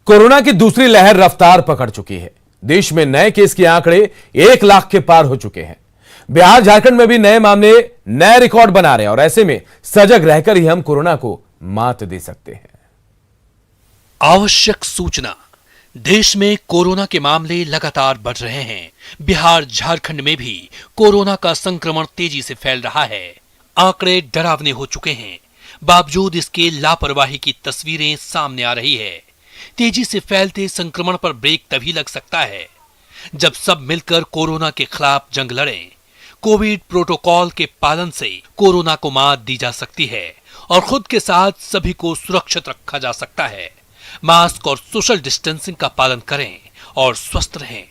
Corona की दूसरी लहर रफ्तार पकड़ चुकी है। देश में नए केस के आंकड़े 1 लाख के पार हो चुके हैं। बिहार झारखंड में भी नए मामले नए रिकॉर्ड बना रहे हैं और ऐसे में सजग रहकर ही हम कोरोना को मात दे सकते हैं। आवश्यक सूचना, देश में कोरोना के मामले लगातार बढ़ रहे हैं। बिहार झारखंड में भी कोरोना का संक्रमण तेजी से फैल रहा है। आंकड़े डरावने हो चुके हैं। बावजूद इसके लापरवाही की तस्वीरें सामने आ रही है। तेजी से फैलते संक्रमण पर ब्रेक तभी लग सकता है जब सब मिलकर कोरोना के खिलाफ जंग लड़ें। कोविड प्रोटोकॉल के पालन से कोरोना को मात दी जा सकती है और खुद के साथ सभी को सुरक्षित रखा जा सकता है। मास्क और सोशल डिस्टेंसिंग का पालन करें और स्वस्थ रहें।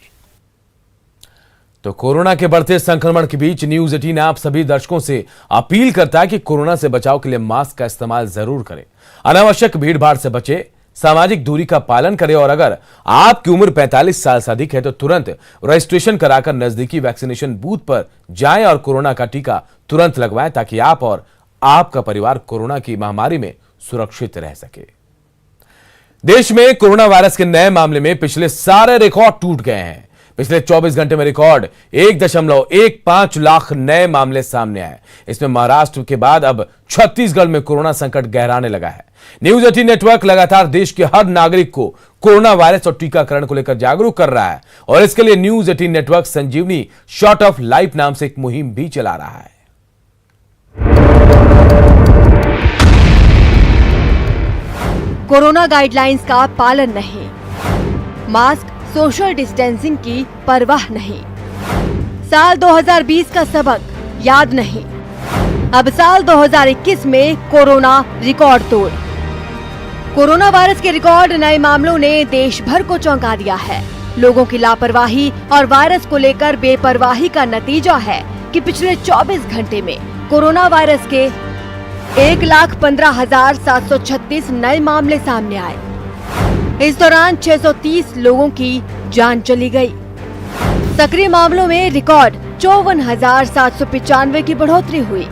तो कोरोना के बढ़ते संक्रमण के बीच न्यूज 18 आप सभी दर्शकों से अपील करता है कि कोरोना से बचाव के लिए मास्क का इस्तेमाल जरूर करें, अनावश्यक भीड़ भाड़ से बचें, सामाजिक दूरी का पालन करें और अगर आपकी उम्र 45 साल से अधिक है तो तुरंत रजिस्ट्रेशन कराकर नजदीकी वैक्सीनेशन बूथ पर जाएं और कोरोना का टीका तुरंत लगवाएं ताकि आप और आपका परिवार कोरोना की महामारी में सुरक्षित रह सके। देश में कोरोना वायरस के नए मामले में पिछले सारे रिकॉर्ड टूट गए हैं। पिछले 24 घंटे में रिकॉर्ड 1.15 लाख नए मामले सामने आए। इसमें महाराष्ट्र के बाद अब छत्तीसगढ़ में कोरोना संकट गहराने लगा है। न्यूज 18 नेटवर्क लगातार देश के हर नागरिक को कोरोना वायरस और टीकाकरण को लेकर जागरूक कर रहा है और इसके लिए news 18 network Sanjeevani shot of life नाम से एक मुहिम भी चला रहा है। कोरोना गाइडलाइंस का पालन नहीं, मास्क सोशल डिस्टेंसिंग की परवाह नहीं, साल 2020 का सबक याद नहीं, अब साल 2021 में कोरोना रिकॉर्ड तोड़। कोरोना वायरस के रिकॉर्ड नए मामलों ने देश भर को चौंका दिया है। लोगों की लापरवाही और वायरस को लेकर बेपरवाही का नतीजा है कि पिछले 24 घंटे में कोरोना वायरस के 1,15,736 नए मामले सामने आए। इस दौरान 630 लोगों की जान चली गई। सक्रिय मामलों में रिकॉर्ड 54,795 की बढ़ोतरी हुई।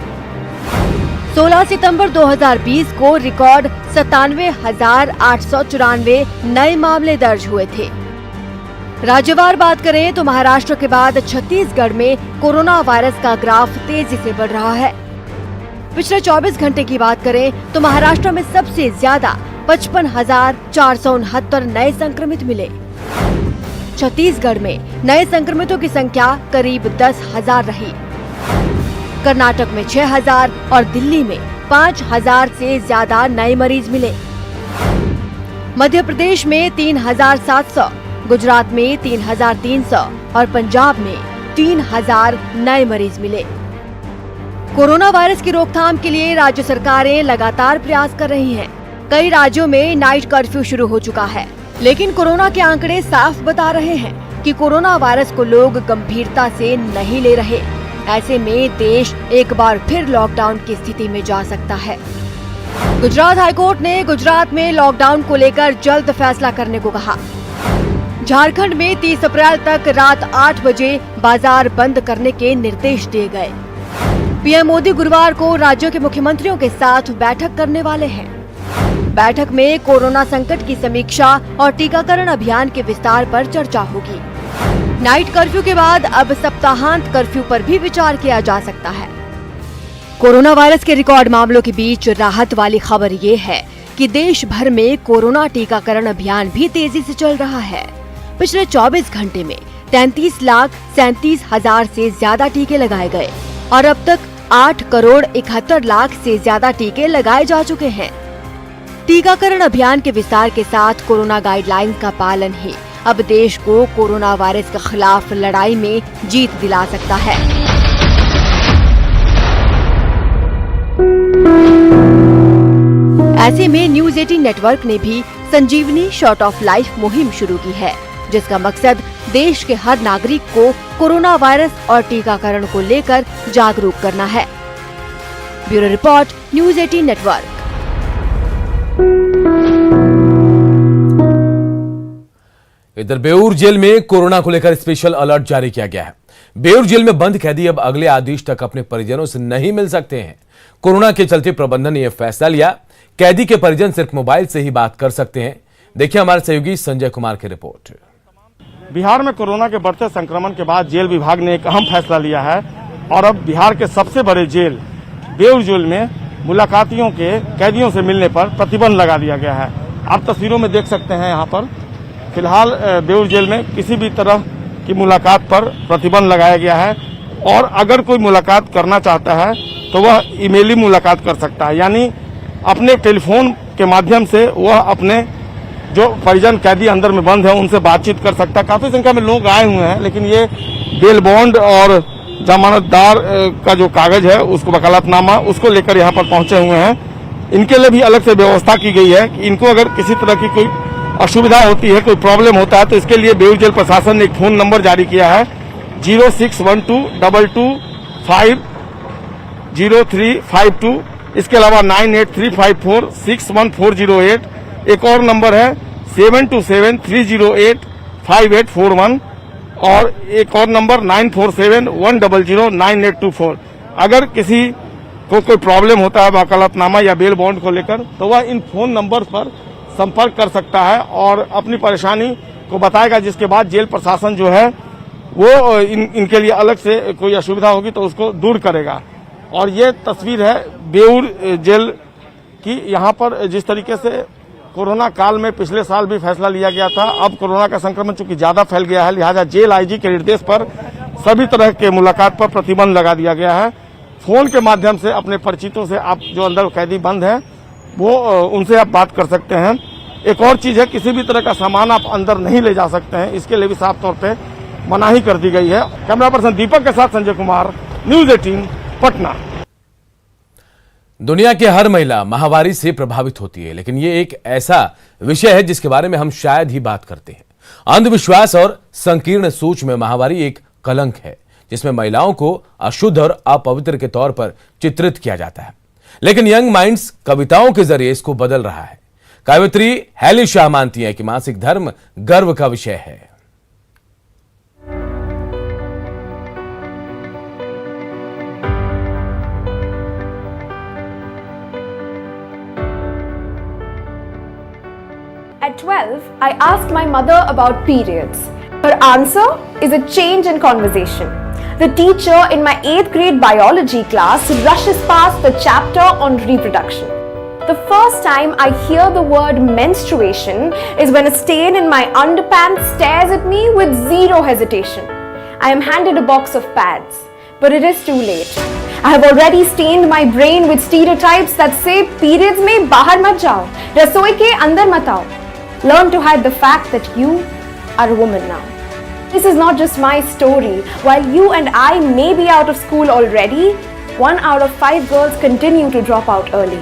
16 सितंबर 2020 को रिकॉर्ड 97,894 नए मामले दर्ज हुए थे। राज्यवार बात करें तो महाराष्ट्र के बाद छत्तीसगढ़ में कोरोना वायरस का ग्राफ तेजी से बढ़ रहा है। पिछले 24 घंटे की बात करें तो महाराष्ट्र में सबसे ज्यादा 55,469 नए संक्रमित मिले। छत्तीसगढ़ में नए संक्रमितों की संख्या करीब 10,000 रही। कर्नाटक में 6,000 और दिल्ली में 5,000 से ज्यादा नए मरीज मिले। मध्य प्रदेश में 3,700, गुजरात में 3,300 और पंजाब में 3,000 नए मरीज मिले। कोरोना वायरस की रोकथाम के लिए राज्य सरकारें लगातार प्रयास कर रही हैं। कई राज्यों में नाइट कर्फ्यू शुरू हो चुका है, लेकिन कोरोना के आंकड़े साफ बता रहे हैं कि कोरोना वायरस को लोग गंभीरता से नहीं ले रहे। ऐसे में देश एक बार फिर लॉकडाउन की स्थिति में जा सकता है। गुजरात हाईकोर्ट ने गुजरात में लॉकडाउन को लेकर जल्द फैसला करने को कहा। झारखंड में 30 अप्रैल तक रात 8 बजे बाजार बंद करने के निर्देश दिए गए। पीएम मोदी गुरुवार को राज्यों के मुख्यमंत्रियों के साथ बैठक करने वाले हैं। बैठक में कोरोना संकट की समीक्षा और टीकाकरण अभियान के विस्तार पर चर्चा होगी। नाइट कर्फ्यू के बाद अब सप्ताहांत कर्फ्यू पर भी विचार किया जा सकता है। कोरोना वायरस के रिकॉर्ड मामलों के बीच राहत वाली खबर ये है कि देश भर में कोरोना टीकाकरण अभियान भी तेजी से चल रहा है। पिछले 24 घंटे में 33,37,000 से ज्यादा टीके लगाए गए और अब तक 8,71,00,000 से ज्यादा टीके लगाए जा चुके हैं। टीकाकरण अभियान के विस्तार के साथ कोरोना गाइडलाइंस का पालन ही अब देश को कोरोना वायरस के खिलाफ लड़ाई में जीत दिला सकता है। ऐसे में न्यूज 18 नेटवर्क ने भी संजीवनी शॉर्ट ऑफ लाइफ मुहिम शुरू की है, जिसका मकसद देश के हर नागरिक को कोरोना वायरस और टीकाकरण को लेकर जागरूक करना है। Bureau report, news 18 network. इधर बेऊर जेल में कोरोना को लेकर स्पेशल अलर्ट जारी किया गया है। बेऊर जेल में बंद कैदी अब अगले आदेश तक अपने परिजनों से नहीं मिल सकते हैं। कोरोना के चलते प्रबंधन ने यह फैसला लिया। कैदी के परिजन सिर्फ मोबाइल से ही बात कर सकते हैं। देखिए हमारे सहयोगी संजय कुमार की रिपोर्ट। बिहार में कोरोना के बढ़ते संक्रमण के बाद जेल विभाग ने एक अहम फैसला लिया है और अब बिहार के सबसे बड़े जेल बेउर जेल में मुलाकातियों के कैदियों से मिलने पर प्रतिबंध लगा दिया गया है। आप तस्वीरों में देख सकते हैं, यहाँ पर फिलहाल बेउर जेल में किसी भी तरह की मुलाकात पर प्रतिबंध लगाया गया है और अगर कोई मुलाकात करना चाहता है तो वह ईमेली मुलाकात कर सकता है, यानी अपने टेलीफोन के माध्यम से वह अपने जो परिजन कैदी अंदर में बंद है उनसे बातचीत कर सकता है। काफी संख्या में लोग आए हुए हैं, लेकिन ये बेल बॉन्ड और जमानतदार का जो कागज है उसको वकालतनामा उसको लेकर यहाँ पर पहुंचे हुए हैं। इनके लिए भी अलग से व्यवस्था की गई है कि इनको अगर किसी तरह की कोई असुविधा होती है, कोई प्रॉब्लम होता है तो इसके लिए बेउर जेल प्रशासन ने एक फोन नंबर जारी किया है 061222500352। इसके अलावा 9835461408। एक और नंबर है 7273085841 और एक और नंबर 9471009824। अगर किसी को कोई प्रॉब्लम होता है वकालतनामा या बेल बॉन्ड को लेकर तो वह इन फोन नंबर पर संपर्क कर सकता है और अपनी परेशानी को बताएगा, जिसके बाद जेल प्रशासन जो है वो इनके लिए अलग से कोई असुविधा होगी तो उसको दूर करेगा। और ये तस्वीर है बेउर जेल की। यहाँ पर जिस तरीके से कोरोना काल में पिछले साल भी फैसला लिया गया था, अब कोरोना का संक्रमण चूंकि ज्यादा फैल गया है, लिहाजा जेल आईजी के निर्देश पर सभी तरह के मुलाकात पर प्रतिबंध लगा दिया गया है। फोन के माध्यम से अपने परिचितों से आप जो अंदर कैदी बंद हैं वो उनसे आप बात कर सकते हैं। एक और चीज है, किसी भी तरह का सामान आप अंदर नहीं ले जा सकते हैं, इसके लिए भी साफ तौर पे मनाही कर दी गई है। कैमरा पर्सन दीपक के साथ संजय कुमार, न्यूज 18 पटना। दुनिया की हर महिला माहवारी से प्रभावित होती है, लेकिन ये एक ऐसा विषय है जिसके बारे में हम शायद ही बात करते हैं। अंधविश्वास और संकीर्ण सोच में माहवारी एक कलंक है जिसमें महिलाओं को अशुद्ध और अपवित्र के तौर पर चित्रित किया जाता है, लेकिन यंग माइंड्स कविताओं के जरिए इसको बदल रहा है। कवियत्री हैली शाह मानती है कि मासिक धर्म गर्व का विषय है। At 12, I asked my mother about periods. Her answer is a change in conversation. The teacher in my 8th grade biology class rushes past the chapter on reproduction. The first time I hear the word menstruation is when a stain in my underpants stares at me with zero hesitation. I am handed a box of pads, but it is too late. I have already stained my brain with stereotypes that say periods में बाहर मत जाओ, रसोई के अंदर मत आओ. Learn to hide the fact that you are a woman now. This is not just my story. While you and I may be out of school already, 1 out of 5 girls continue to drop out early.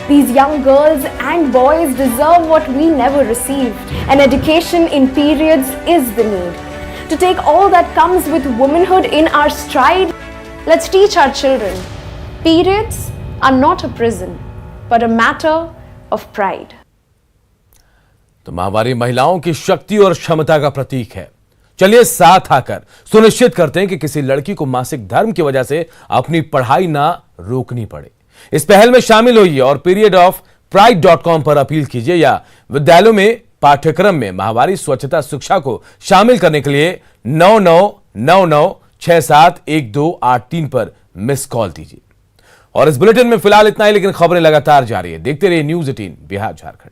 These young girls and boys deserve what we never received. An education in periods is the need. To take all that comes with womanhood in our stride, let's teach our children. Periods are not a prison, but a matter of pride. तो माहवारी महिलाओं की शक्ति और क्षमता का प्रतीक है। चलिए साथ आकर सुनिश्चित करते हैं कि किसी लड़की को मासिक धर्म की वजह से अपनी पढ़ाई ना रोकनी पड़े। इस पहल में शामिल होइए और periodofpride.com पर अपील कीजिए या विद्यालयों में पाठ्यक्रम में माहवारी स्वच्छता शिक्षा को शामिल करने के लिए 9999671283 पर मिस कॉल दीजिए। और इस बुलेटिन में फिलहाल इतना ही, लेकिन खबरें लगातार जारी है। देखते रहिए न्यूज 18 बिहार झारखंड।